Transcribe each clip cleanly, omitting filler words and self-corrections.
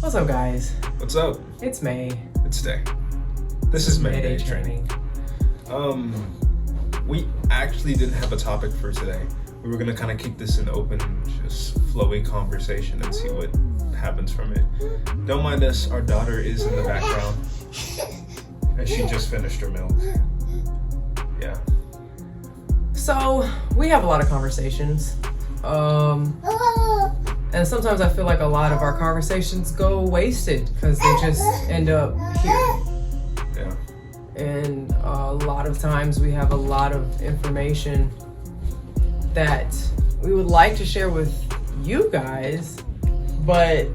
What's up, guys? What's up? It's May. It's Day. This is Mayday Training. We actually didn't have a topic for today. We were gonna kind of keep this an open, just flowy conversation and see what happens from it. Don't mind us, our daughter is in the background. And she just finished her milk. Yeah. So, we have a lot of conversations. And sometimes I feel like a lot of our conversations go wasted because they just end up here. Yeah. And a lot of times we have a lot of information that we would like to share with you guys, but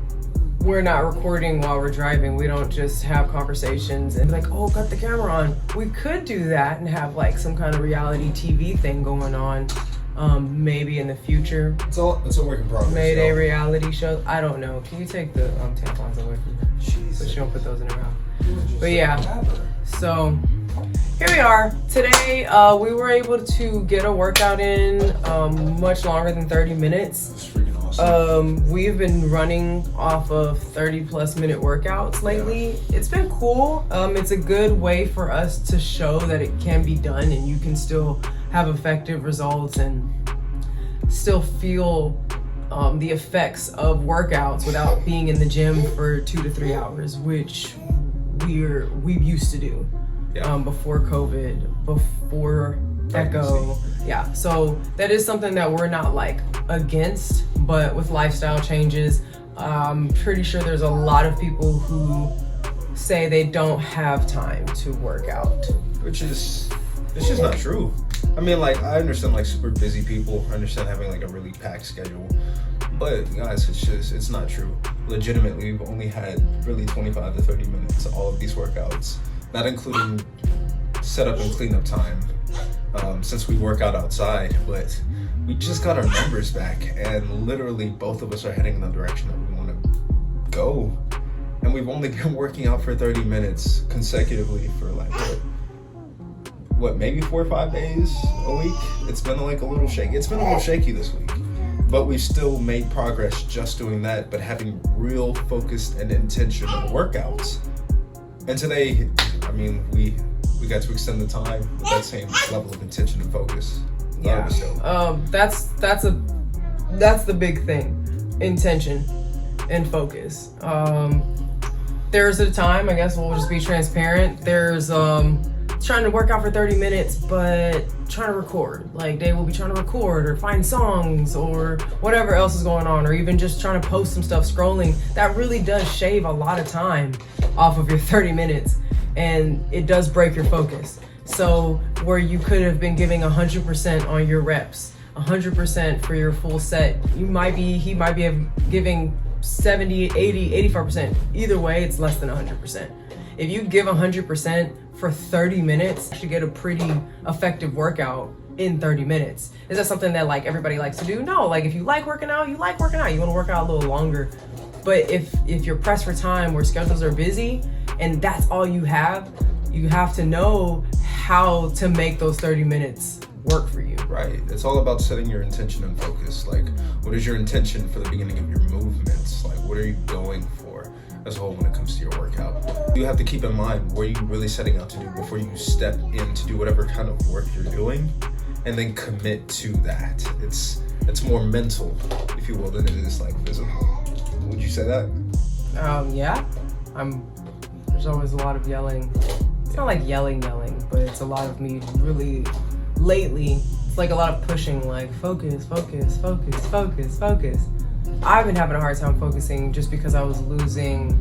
we're not recording while we're driving. We don't just have conversations and be like, oh, got the camera on. We could do that and have like some kind of reality TV thing going on. Maybe in the future. It's a work in progress. Mayday reality show. I don't know. Can you take the tampons away from her? Jesus. So she don't put those in her mouth. But yeah. So here we are. Today we were able to get a workout in much longer than 30 minutes. That's freaking awesome. We've been running off of 30+ minute workouts lately. Yeah. It's been cool. It's a good way for us to show that it can be done and you can still have effective results and still feel the effects of workouts without being in the gym for 2 to 3 hours, which we used to do before COVID, before Echo. Yeah, so that is something that we're not like against, but with lifestyle changes, I'm pretty sure there's a lot of people who say they don't have time to work out. Which is, it's just not true. I mean, like, I understand, like, super busy people. I understand having, like, a really packed schedule. But, guys, it's not true. Legitimately, we've only had really 25 to 30 minutes of all of these workouts. Not including setup and cleanup time, since we work out outside. But we just got our numbers back. And literally, both of us are heading in the direction that we want to go. And we've only been working out for 30 minutes consecutively for, like, maybe 4 or 5 days a week. It's been like a little shaky. It's been a little shaky this week, but we've still made progress just doing that, but having real focused and intentional workouts. And today, I mean, we got to extend the time with that same level of intention and focus. Yeah. That's the big thing. Intention and focus. There's a time, I guess we'll just be transparent. There's trying to work out for 30 minutes, but trying to record. Like, they will be trying to record or find songs or whatever else is going on, or even just trying to post some stuff, scrolling. That really does shave a lot of time off of your 30 minutes, and it does break your focus. So where you could have been giving 100% on your reps, 100% for your full set, he might be giving 70, 80, 85%. Either way, it's less than 100%. If you give 100% for 30 minutes, you should get a pretty effective workout in 30 minutes. Is that something that like everybody likes to do? No, like if you like working out, you like working out. You want to work out a little longer. But if you're pressed for time, where schedules are busy and that's all you have to know how to make those 30 minutes work for you. Right. It's all about setting your intention and focus. Like, what is your intention for the beginning of your movements? Like, what are you going for as a whole when it comes to your workout? You have to keep in mind what you're really setting out to do before you step in to do whatever kind of work you're doing, and then commit to that. It's more mental, if you will, than it is like physical. Would you say that? Yeah. There's always a lot of yelling. It's not like yelling, but it's a lot of me really lately. It's like a lot of pushing, like focus. I've been having a hard time focusing just because I was losing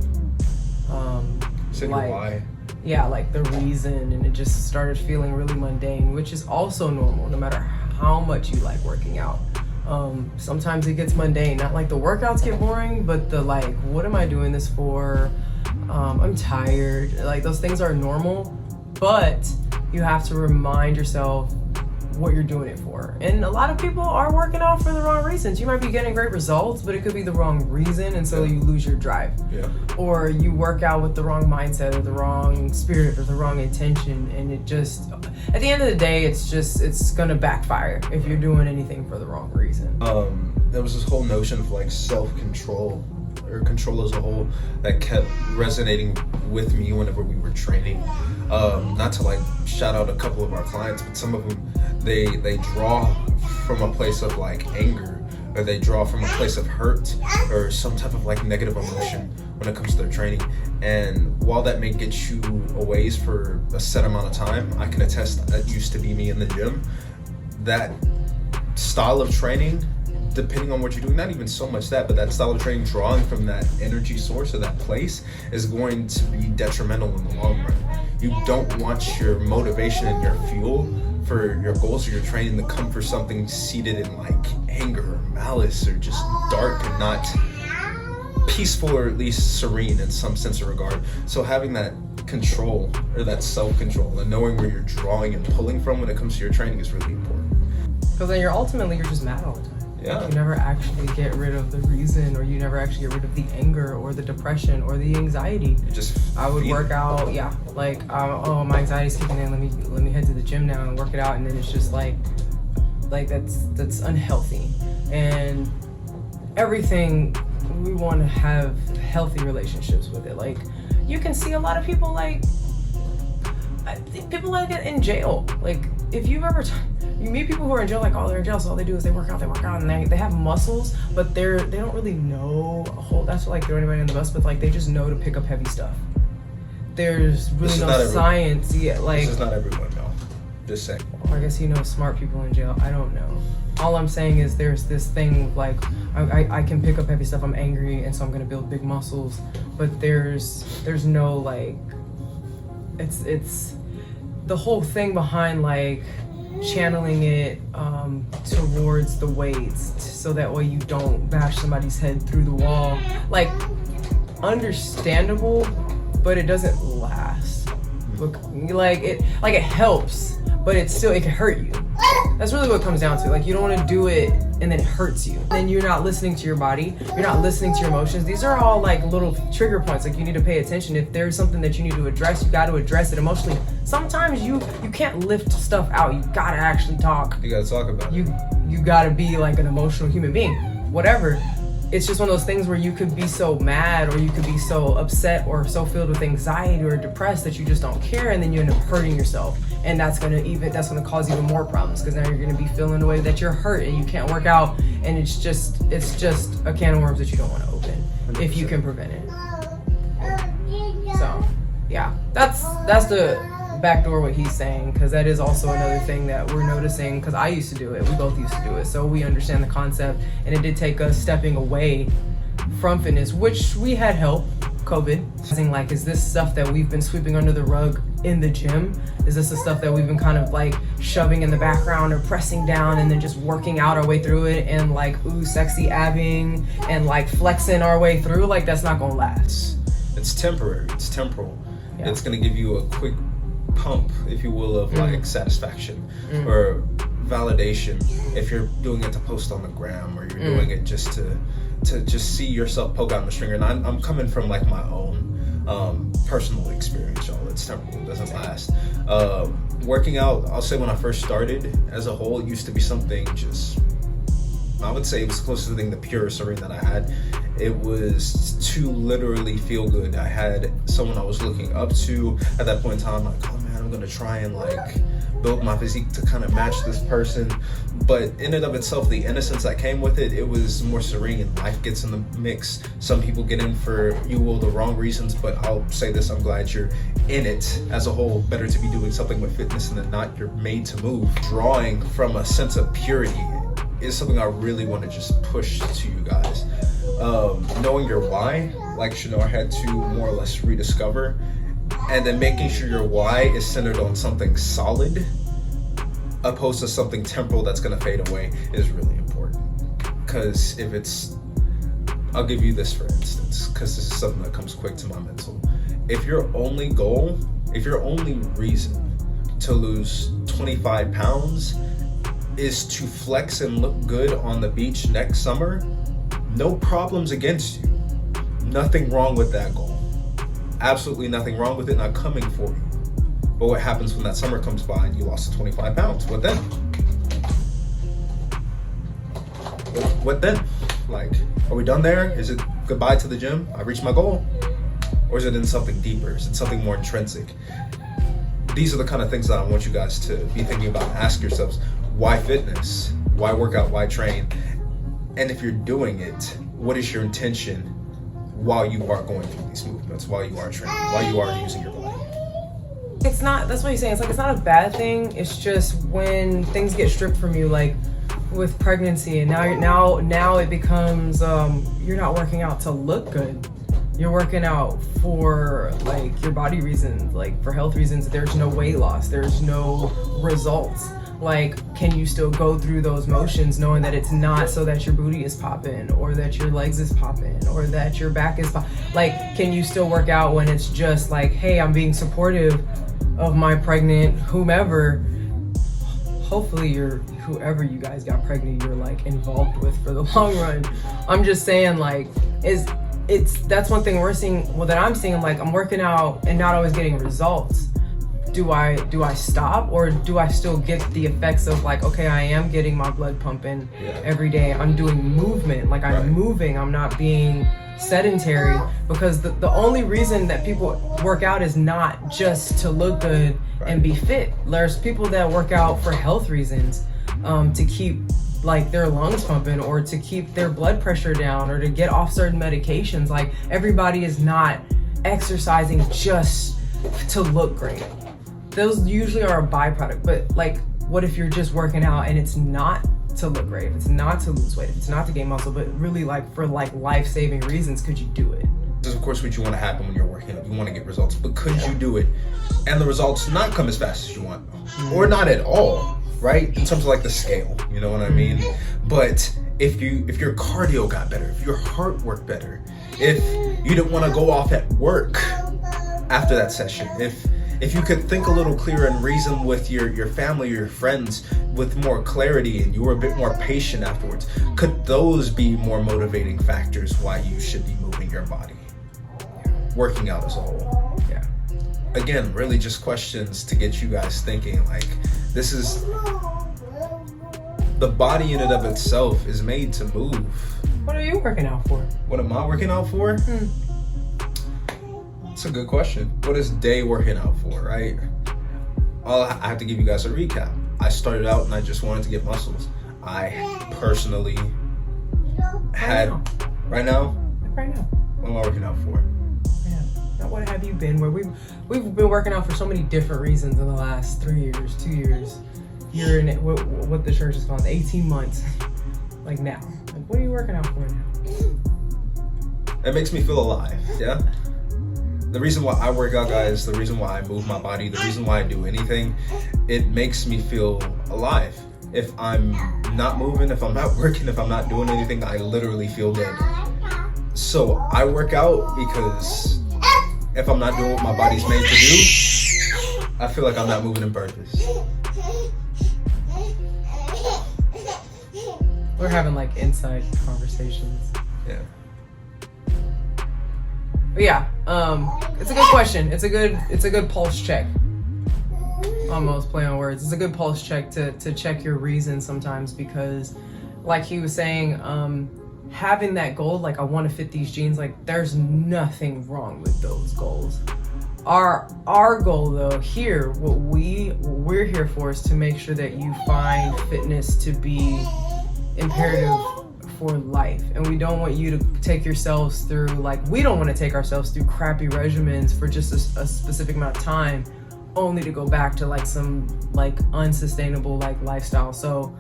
why? Yeah, like the reason, and it just started feeling really mundane, which is also normal no matter how much you like working out. Sometimes it gets mundane, not like the workouts get boring, but the like, what am I doing this for? I'm tired. Like, those things are normal, but you have to remind yourself what you're doing it for. And a lot of people are working out for the wrong reasons. You might be getting great results, but it could be the wrong reason, and so you lose your drive. Yeah. Or you work out with the wrong mindset or the wrong spirit or the wrong intention, and it just, at the end of the day, it's gonna backfire if you're doing anything for the wrong reason. There was this whole notion of like self-control or control as a whole that kept resonating with me whenever we were training. Not to like shout out a couple of our clients, but some of them they draw from a place of like anger, or they draw from a place of hurt or some type of like negative emotion when it comes to their training. And while that may get you a ways for a set amount of time, I can attest that used to be me in the gym. That style of training, depending on what you're doing, not even so much that, but that style of training drawing from that energy source or that place is going to be detrimental in the long run. You don't want your motivation and your fuel for your goals or your training to come for something seated in like anger or malice or just dark and not peaceful, or at least serene in some sense or regard. So having that control or that self-control and knowing where you're drawing and pulling from when it comes to your training is really important. Because then you're just mad all the time. Yeah. You never actually get rid of the reason, or you never actually get rid of the anger or the depression or the anxiety. I would work out, like oh, my anxiety's kicking in, let me head to the gym now and work it out, and then it's just like that's unhealthy. And everything, we want to have healthy relationships with it. Like, you can see a lot of people like it in jail. Like, if you've ever you meet people who are in jail, like, oh, they're in jail, so all they do is they work out, and they have muscles, but they don't really know a whole, that's like throwing anybody in the bus, but like they just know to pick up heavy stuff. There's really no science yet. Like, this is not everyone, no. Just saying. Well, I guess smart people in jail. I don't know. All I'm saying is there's this thing like I can pick up heavy stuff. I'm angry, and so I'm gonna build big muscles. But there's no like, it's the whole thing behind like channeling it towards the weights, so that way you don't bash somebody's head through the wall. Like, understandable, but it doesn't last. Look, like it helps, but it can hurt you. That's really what it comes down to. Like, you don't want to do it and then it hurts you. Then you're not listening to your body. You're not listening to your emotions. These are all like little trigger points. Like, you need to pay attention. If there's something that you need to address, you got to address it emotionally. Sometimes you can't lift stuff out. You got to actually talk. You got to talk about it. You got to be like an emotional human being. Whatever. It's just one of those things where you could be so mad, or you could be so upset, or so filled with anxiety or depressed that you just don't care, and then you end up hurting yourself. And that's gonna cause even more problems, because now you're gonna be feeling the way that you're hurt and you can't work out, and it's just a can of worms that you don't want to open 100%. If you can prevent it. So yeah, that's the backdoor what he's saying, because that is also another thing that we're noticing, because I used to do it, we both used to do it, so we understand the concept. And it did take us stepping away from fitness, which we had help, COVID. Like, is this stuff that we've been sweeping under the rug in the gym? Is this the stuff that we've been kind of like shoving in the background or pressing down, and then just working out our way through it, and like, ooh, sexy abbing and like flexing our way through? Like, that's not gonna last. It's temporary, it's temporal. Yeah. It's gonna give you a quick pump, if you will, of like satisfaction or validation, if you're doing it to post on the gram, or you're doing it just to just see yourself poke out the stringer. And I'm coming from like my own personal experience, y'all. It's temporal, it doesn't last. Working out, I'll say when I first started as a whole, it used to be something just, I would say it was close to the purest serene that I had. It was to literally feel good. I had someone I was looking up to at that point in time, like, oh man, I'm gonna try and like build my physique to kind of match this person. But in and of itself, the innocence that came with it, it was more serene. Life gets in the mix. Some people get in for the wrong reasons, but I'll say this, I'm glad you're in it as a whole. Better to be doing something with fitness than not. You're made to move. Drawing from a sense of purity is something I really want to just push to you guys. Knowing your why, like Shanor had to more or less rediscover, and then making sure your why is centered on something solid opposed to something temporal that's going to fade away is really important. Because if it's, I'll give you this for instance, because this is something that comes quick to my mental. If your only goal, if your only reason to lose 25 pounds is to flex and look good on the beach next summer, no problems against you. Nothing wrong with that goal. Absolutely nothing wrong with it, not coming for you. But what happens when that summer comes by and you lost the 25 pounds? What then? What then? Like, Are we done there? Is it goodbye to the gym? I reached my goal? Or is it in something deeper? Is it something more intrinsic? These are the kind of things that I want you guys to be thinking about. Ask yourselves, why fitness? Why work out? Why train? And if you're doing it, what is your intention while you are going through these movements, while you are training, while you are using your body? It's not, that's what you're saying. It's like, it's not a bad thing. It's just when things get stripped from you, like with pregnancy, and now it becomes, you're not working out to look good. You're working out for like your body reasons, like for health reasons. There's no weight loss. There's no results. Like, can you still go through those motions knowing that it's not so that your booty is popping or that your legs is popping or that your back is popping? Like, can you still work out when it's just like, hey, I'm being supportive of my pregnant whomever. Hopefully whoever you guys got pregnant, you're like involved with for the long run. I'm just saying, like, that's one thing we're seeing, well, that I'm seeing. Like, I'm working out and not always getting results. Do I stop, or do I still get the effects of like, okay, I am getting my blood pumping every day. I'm doing movement, like I'm moving. I'm not being sedentary, because the only reason that people work out is not just to look good and be fit. There's people that work out for health reasons, to keep like their lungs pumping, or to keep their blood pressure down, or to get off certain medications. Like, everybody is not exercising just to look great. Those usually are a byproduct. But like, what if you're just working out and it's not to look great, if it's not to lose weight, if it's not to gain muscle, but really like for like life-saving reasons? Could you do it? This is of course what you want to happen when you're working out. You want to get results, but could you do it and the results not come as fast as you want, or not at all, right? In terms of like the scale, you know what I mean? But if your cardio got better, if your heart worked better, if you didn't want to go off at work after that session, if you could think a little clearer and reason with your family or your friends with more clarity, and you were a bit more patient afterwards, could those be more motivating factors why you should be moving your body, working out as a whole? Yeah. Again, really just questions to get you guys thinking. Like, this is, the body in and of itself is made to move. What are you working out for? What am I working out for? It's a good question. What is Day working out for, right? I have to give you guys a recap. I started out and I just wanted to get muscles. I personally had right now. What am I working out for? Yeah. Now, what have you been? Where we've been working out for so many different reasons in the last 3 years, 2 years. You're in it. What the church is called 18 months. Like now. Like, what are you working out for now? It makes me feel alive. Yeah. The reason why I work out, guys, the reason why I move my body, the reason why I do anything, it makes me feel alive. If I'm not moving, if I'm not working, if I'm not doing anything, I literally feel dead. So I work out because if I'm not doing what my body's made to do, I feel like I'm not moving in purpose. We're having like inside conversations. Yeah. But yeah, it's a good question. It's a good pulse check. Almost play on words. It's a good pulse check to check your reasons sometimes, because like he was saying, having that goal, like I want to fit these jeans, like there's nothing wrong with those goals. Our goal though here, what we're here for is to make sure that you find fitness to be imperative for life. And we don't want you to take yourselves through, like, we don't want to take ourselves through crappy regimens for just a specific amount of time, only to go back to like some like unsustainable like lifestyle. So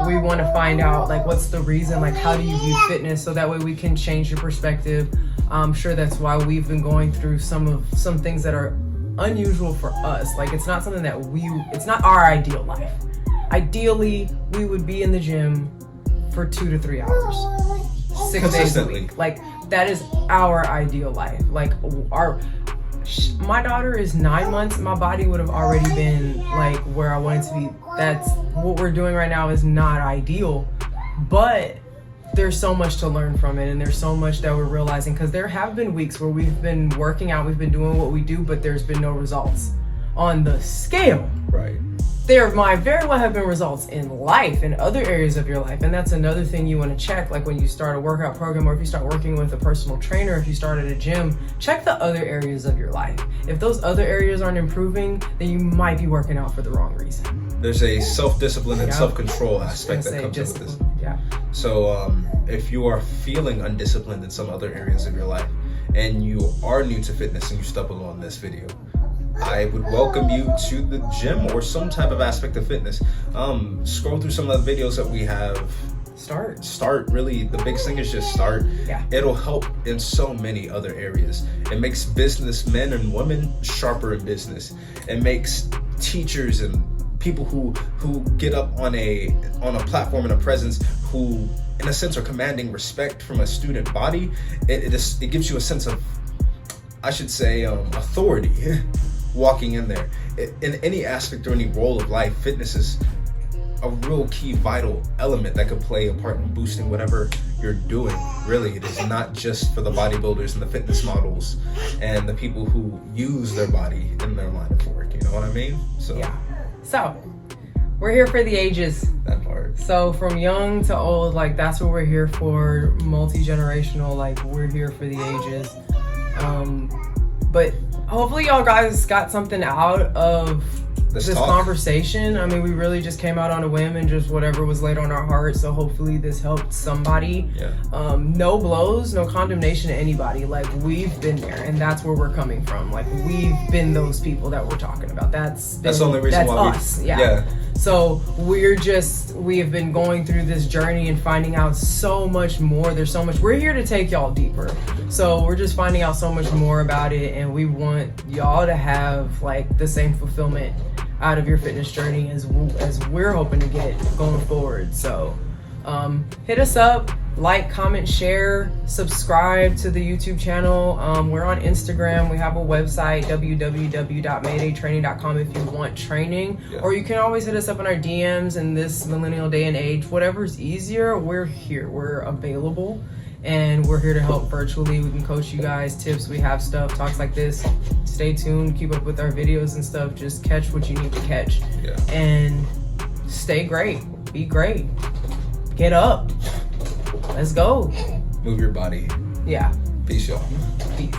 we want to find out like what's the reason, like how do you view fitness, so that way we can change your perspective. I'm sure that's why we've been going through some things that are unusual for us. Like, it's not something that it's not our ideal life. Ideally, we would be in the gym for 2 to 3 hours, 6 days a week. Like, that is our ideal life. Like, my daughter is 9 months. My body would have already been like where I wanted to be. That's what we're doing right now is not ideal, but there's so much to learn from it, and there's so much that we're realizing, because there have been weeks where we've been working out, we've been doing what we do, but there's been no results on the scale. Right. there might very well have been results in life, in other areas of your life. And that's another thing you want to check. Like when you start a workout program, or if you start working with a personal trainer, if you start at a gym, check the other areas of your life. If those other areas aren't improving, then you might be working out for the wrong reason. There's a self-discipline and Yeah. self-control aspect that comes with this. Yeah. So if you are feeling undisciplined in some other areas of your life, and you are new to fitness and you stumbled on this video, I would welcome you to the gym or some type of aspect of fitness. Scroll through some of the videos that we have. Start, really. The biggest thing is just start. Yeah. It'll help in so many other areas. It makes businessmen and women sharper in business. It makes teachers and people who get up on a platform and a presence, who in a sense are commanding respect from a student body. It gives you a sense of, I should say, authority walking in there. In any aspect or any role of life, fitness is a real key vital element that could play a part in boosting whatever you're doing. Really, it is not just for the bodybuilders and the fitness models and the people who use their body in their line of work, you know what I mean? So Yeah. So we're here for the ages. that part. So from young to old, like that's what we're here for. Multi-generational, like we're here for the ages. But hopefully y'all guys got something out of this talk. conversation. I mean, we really just came out on a whim and just whatever was laid on our heart. So hopefully this helped somebody. Yeah. No blows, no condemnation to anybody. Like we've been there, and that's where we're coming from. Like we've been those people that we're talking about. That's the only reason why us. Yeah. So we have been going through this journey and finding out so much more. There's so much. We're here to take y'all deeper. So we're just finding out so much more about it, and we want y'all to have like the same fulfillment out of your fitness journey as we're hoping to get going forward. So hit us up, like, comment, share, subscribe to the YouTube channel. We're on Instagram. We have a website, www.maydaytraining.com, if you want training. Yeah. Or you can always hit us up in our DMs in this millennial day and age. Whatever's easier, we're here. We're available. And we're here to help virtually. We can coach you guys, tips. We have stuff, talks like this. Stay tuned, keep up with our videos and stuff. Just catch what you need to catch. Yeah. And stay great. Be great. Get up. Let's go. Move your body. Yeah. Peace, y'all. Peace.